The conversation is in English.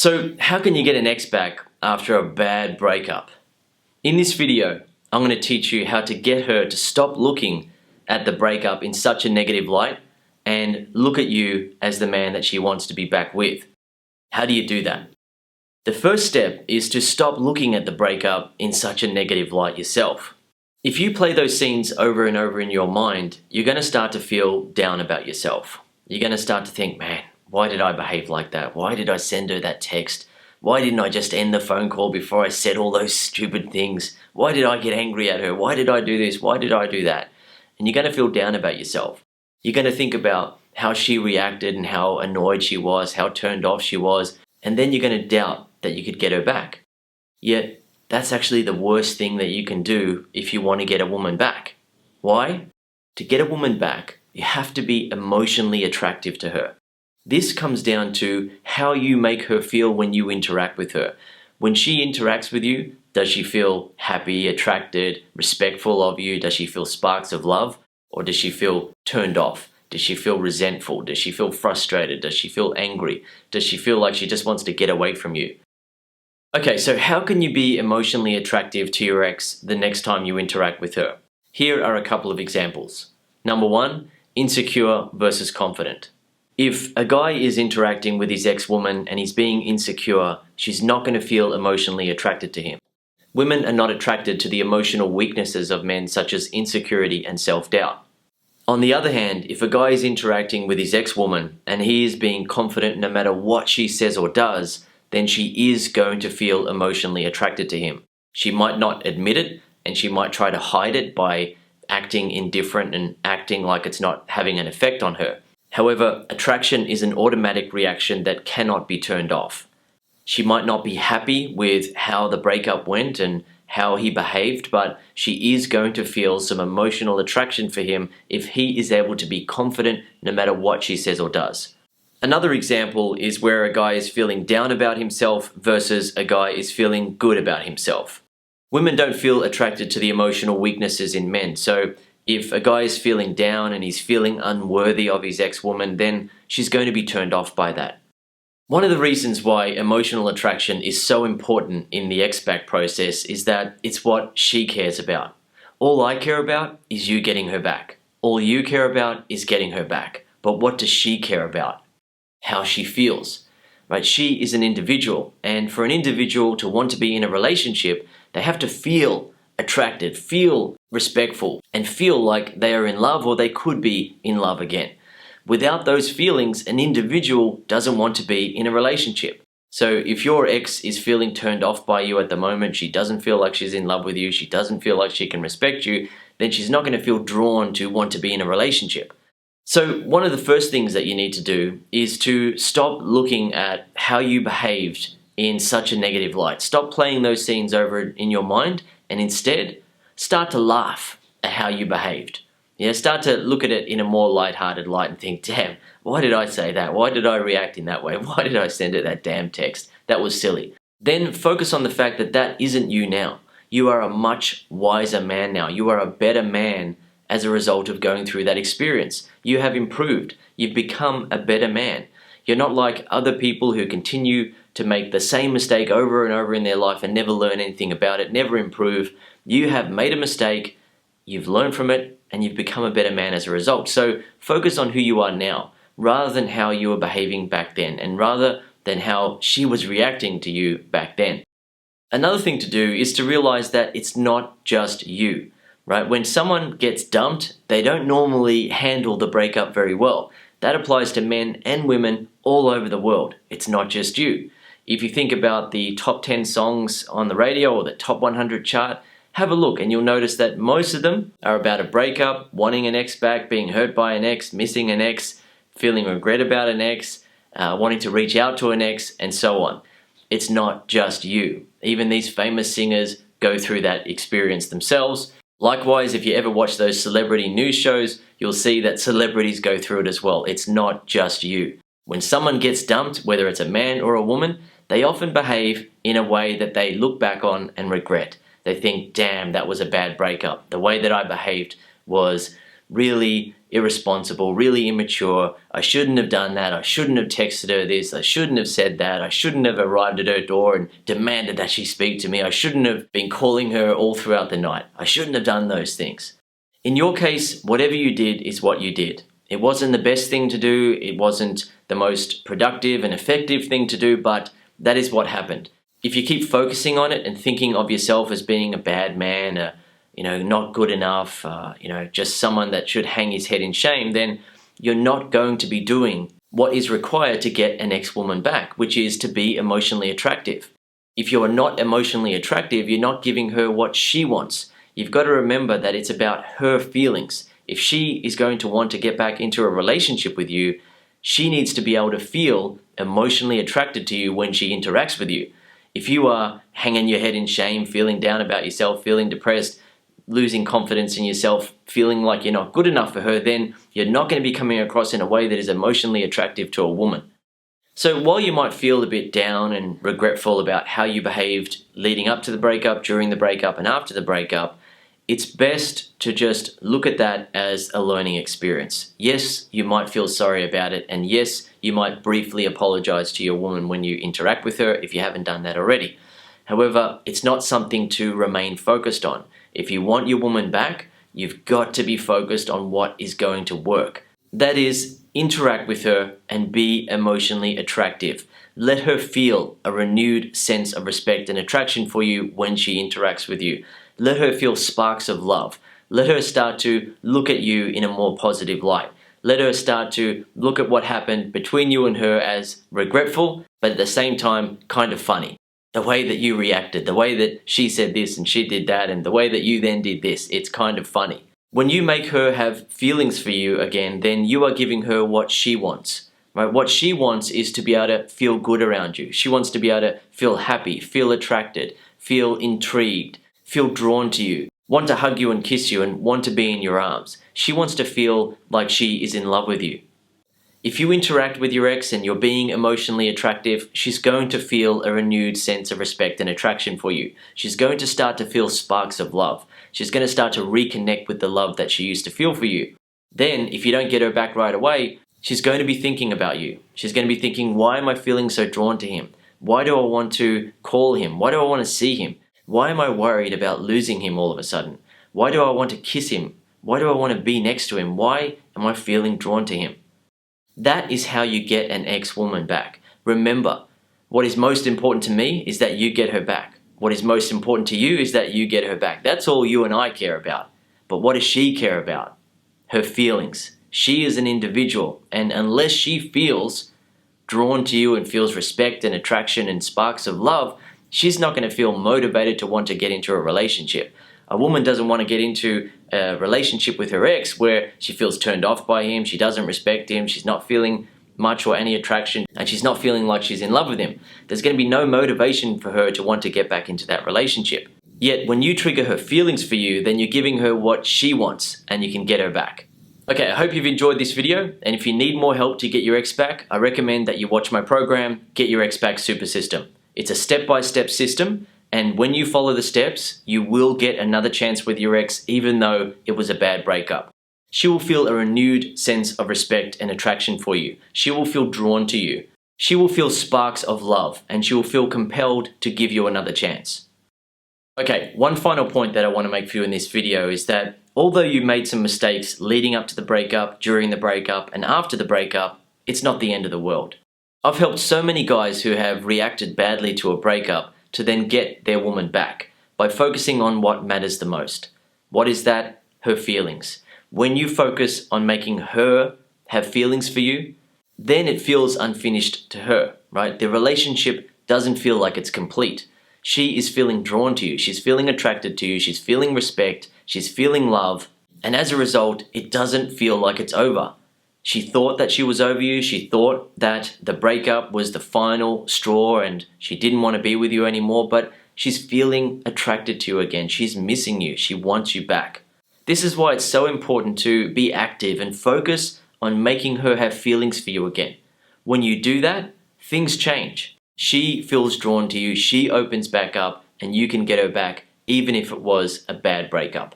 So how can you get an ex back after a bad breakup? In this video, I'm going to teach you how to get her to stop looking at the breakup in such a negative light and look at you as the man that she wants to be back with. How do you do that? The first step is to stop looking at the breakup in such a negative light yourself. If you play those scenes over and over in your mind, you're going to start to feel down about yourself. You're going to start to think, man, why did I behave like that? Why did I send her that text? Why didn't I just end the phone call before I said all those stupid things? Why did I get angry at her? Why did I do this? Why did I do that? And you're going to feel down about yourself. You're going to think about how she reacted and how annoyed she was, how turned off she was, and then you're going to doubt that you could get her back. Yet, that's actually the worst thing that you can do if you want to get a woman back. Why? To get a woman back, you have to be emotionally attractive to her. This comes down to how you make her feel when you interact with her. When she interacts with you, does she feel happy, attracted, respectful of you? Does she feel sparks of love? Or does she feel turned off? Does she feel resentful? Does she feel frustrated? Does she feel angry? Does she feel like she just wants to get away from you? Okay, so how can you be emotionally attractive to your ex the next time you interact with her? Here are a couple of examples. Number one, insecure versus confident. If a guy is interacting with his ex-woman and he's being insecure, she's not going to feel emotionally attracted to him. Women are not attracted to the emotional weaknesses of men such as insecurity and self-doubt. On the other hand, if a guy is interacting with his ex-woman and he is being confident no matter what she says or does, then she is going to feel emotionally attracted to him. She might not admit it and she might try to hide it by acting indifferent and acting like it's not having an effect on her. However, attraction is an automatic reaction that cannot be turned off. She might not be happy with how the breakup went and how he behaved, but she is going to feel some emotional attraction for him if he is able to be confident no matter what she says or does. Another example is where a guy is feeling down about himself versus a guy is feeling good about himself. Women don't feel attracted to the emotional weaknesses in men, so if a guy is feeling down and he's feeling unworthy of his ex-woman, then she's going to be turned off by that. One of the reasons why emotional attraction is so important in the ex-back process is that it's what she cares about. All I care about is you getting her back. All you care about is getting her back. But what does she care about? How she feels. Right? She is an individual, and for an individual to want to be in a relationship, they have to feel attracted, feel respectful, and feel like they are in love or they could be in love again. Without those feelings, an individual doesn't want to be in a relationship. So if your ex is feeling turned off by you at the moment, she doesn't feel like she's in love with you, she doesn't feel like she can respect you, then she's not going to feel drawn to want to be in a relationship. So one of the first things that you need to do is to stop looking at how you behaved in such a negative light. Stop playing those scenes over in your mind and instead start to laugh at how you behaved. Start to look at it in a more lighthearted light and think, damn, why did I say that? Why did I react in that way? Why did I send her that damn text? That was silly. Then focus on the fact that that isn't you now. You are a much wiser man now. You are a better man as a result of going through that experience. You have improved. You've become a better man. You're not like other people who continue to make the same mistake over and over in their life and never learn anything about it, never improve. You have made a mistake, you've learned from it, and you've become a better man as a result. So focus on who you are now, rather than how you were behaving back then, and rather than how she was reacting to you back then. Another thing to do is to realize that it's not just you, right? When someone gets dumped, they don't normally handle the breakup very well. That applies to men and women all over the world. It's not just you. If you think about the top 10 songs on the radio or the top 100 chart, have a look and you'll notice that most of them are about a breakup, wanting an ex back, being hurt by an ex, missing an ex, feeling regret about an ex, wanting to reach out to an ex, and so on. It's not just you. Even these famous singers go through that experience themselves. Likewise, if you ever watch those celebrity news shows, you'll see that celebrities go through it as well. It's not just you. When someone gets dumped, whether it's a man or a woman, they often behave in a way that they look back on and regret. They think, damn, that was a bad breakup. The way that I behaved was really irresponsible, really immature. I shouldn't have done that. I shouldn't have texted her this. I shouldn't have said that. I shouldn't have arrived at her door and demanded that she speak to me. I shouldn't have been calling her all throughout the night. I shouldn't have done those things. In your case, whatever you did is what you did. It wasn't the best thing to do. It wasn't the most productive and effective thing to do, but that is what happened. If you keep focusing on it and thinking of yourself as being a bad man, not good enough, just someone that should hang his head in shame, then you're not going to be doing what is required to get an ex-woman back, which is to be emotionally attractive. If you are not emotionally attractive, you're not giving her what she wants. You've got to remember that it's about her feelings. If she is going to want to get back into a relationship with you, she needs to be able to feel emotionally attracted to you when she interacts with you. If you are hanging your head in shame, feeling down about yourself, feeling depressed, losing confidence in yourself, feeling like you're not good enough for her, then you're not going to be coming across in a way that is emotionally attractive to a woman. So while you might feel a bit down and regretful about how you behaved leading up to the breakup, during the breakup, and after the breakup, it's best to just look at that as a learning experience. Yes, you might feel sorry about it, and yes, you might briefly apologize to your woman when you interact with her if you haven't done that already. However, it's not something to remain focused on. If you want your woman back, you've got to be focused on what is going to work. That is, interact with her and be emotionally attractive. Let her feel a renewed sense of respect and attraction for you when she interacts with you. Let her feel sparks of love. Let her start to look at you in a more positive light. Let her start to look at what happened between you and her as regretful, but at the same time, kind of funny. The way that you reacted, the way that she said this and she did that, and the way that you then did this, it's kind of funny. When you make her have feelings for you again, then you are giving her what she wants. Right? What she wants is to be able to feel good around you. She wants to be able to feel happy, feel attracted, feel intrigued, feel drawn to you, want to hug you and kiss you, and want to be in your arms. She wants to feel like she is in love with you. If you interact with your ex and you're being emotionally attractive, she's going to feel a renewed sense of respect and attraction for you. She's going to start to feel sparks of love. She's going to start to reconnect with the love that she used to feel for you. Then, if you don't get her back right away, she's going to be thinking about you. She's going to be thinking, why am I feeling so drawn to him? Why do I want to call him? Why do I want to see him? Why am I worried about losing him all of a sudden? Why do I want to kiss him? Why do I want to be next to him? Why am I feeling drawn to him? That is how you get an ex-woman back. Remember, what is most important to me is that you get her back. What is most important to you is that you get her back. That's all you and I care about. But what does she care about? Her feelings. She is an individual, and unless she feels drawn to you and feels respect and attraction and sparks of love, she's not going to feel motivated to want to get into a relationship. A woman doesn't want to get into a relationship with her ex where she feels turned off by him, she doesn't respect him, she's not feeling much or any attraction, and she's not feeling like she's in love with him. There's going to be no motivation for her to want to get back into that relationship. Yet when you trigger her feelings for you, then you're giving her what she wants and you can get her back. Okay, I hope you've enjoyed this video, and if you need more help to get your ex back, I recommend that you watch my program, Get Your Ex Back Super System. It's a step-by-step system, and when you follow the steps, you will get another chance with your ex even though it was a bad breakup. She will feel a renewed sense of respect and attraction for you. She will feel drawn to you. She will feel sparks of love, and she will feel compelled to give you another chance. Okay, one final point that I want to make for you in this video is that although you made some mistakes leading up to the breakup, during the breakup, and after the breakup, it's not the end of the world. I've helped so many guys who have reacted badly to a breakup to then get their woman back by focusing on what matters the most. What is that? Her feelings. When you focus on making her have feelings for you, then it feels unfinished to her, right? The relationship doesn't feel like it's complete. She is feeling drawn to you, she's feeling attracted to you, she's feeling respect, she's feeling love, and as a result, it doesn't feel like it's over. She thought that she was over you, she thought that the breakup was the final straw and she didn't want to be with you anymore, but she's feeling attracted to you again, she's missing you, she wants you back. This is why it's so important to be active and focus on making her have feelings for you again. When you do that, things change. She feels drawn to you, she opens back up, and you can get her back even if it was a bad breakup.